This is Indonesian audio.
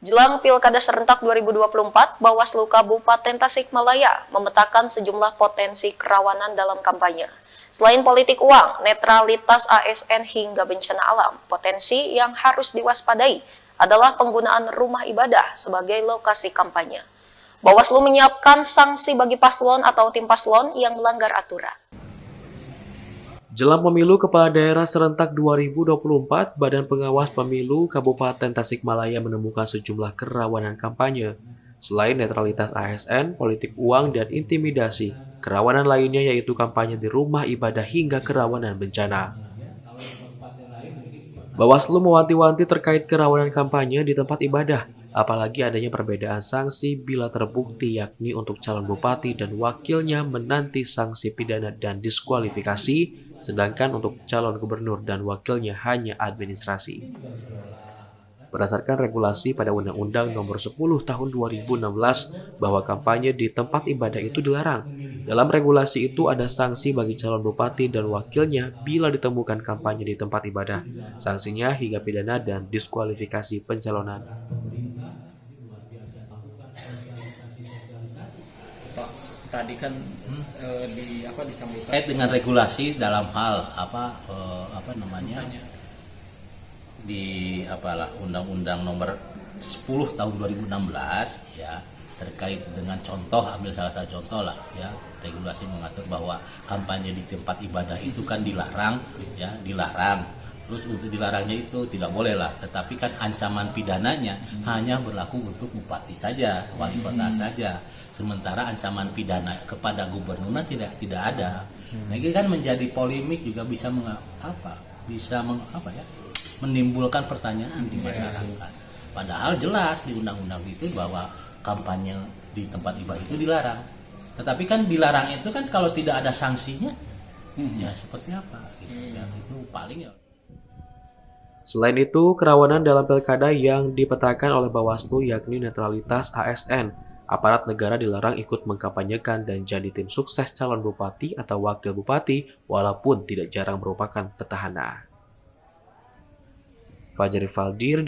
Jelang Pilkada serentak 2024, Bawaslu Kabupaten Tasikmalaya memetakan sejumlah potensi kerawanan dalam kampanye. Selain politik uang, netralitas ASN hingga bencana alam, potensi yang harus diwaspadai adalah penggunaan rumah ibadah sebagai lokasi kampanye. Bawaslu menyiapkan sanksi bagi paslon atau tim paslon yang melanggar aturan. Jelang pemilu kepala daerah serentak 2024, Badan Pengawas Pemilu Kabupaten Tasikmalaya menemukan sejumlah kerawanan kampanye. Selain netralitas ASN, politik uang, dan intimidasi, kerawanan lainnya yaitu kampanye di rumah ibadah hingga kerawanan bencana. Bawaslu mewanti-wanti terkait kerawanan kampanye di tempat ibadah, apalagi adanya perbedaan sanksi bila terbukti, yakni untuk calon bupati dan wakilnya menanti sanksi pidana dan diskualifikasi, sedangkan untuk calon gubernur dan wakilnya hanya administrasi. Berdasarkan regulasi pada Undang-Undang Nomor 10 Tahun 2016 bahwa kampanye di tempat ibadah itu dilarang. Dalam regulasi itu ada sanksi bagi calon bupati dan wakilnya bila ditemukan kampanye di tempat ibadah. Sanksinya hingga pidana dan diskualifikasi pencalonan. Pak, tadi kan disambutkan Terkait dengan regulasi dalam hal di Undang-Undang Nomor 10 Tahun 2016 ya, terkait dengan contoh, ambil salah satu contoh lah ya, regulasi mengatur bahwa kampanye di tempat ibadah itu kan dilarang ya, dilarang. Terus untuk dilarangnya itu tidak boleh lah, tetapi kan ancaman pidananya hanya berlaku untuk bupati saja, wali kota saja. Sementara ancaman pidana kepada gubernur tidak ada. Nah, ini kan menjadi polemik, juga bisa menimbulkan pertanyaan di masyarakat. Padahal jelas di undang-undang itu bahwa kampanye di tempat ibadah itu dilarang. Tetapi kan dilarang itu kan kalau tidak ada sanksinya, ya seperti apa? Gitu. Dan itu paling ya. Selain itu, kerawanan dalam pilkada yang dipetakan oleh Bawaslu yakni netralitas ASN. Aparat negara dilarang ikut mengkampanyekan dan jadi tim sukses calon bupati atau wakil bupati walaupun tidak jarang merupakan petahana. Fajar Faldir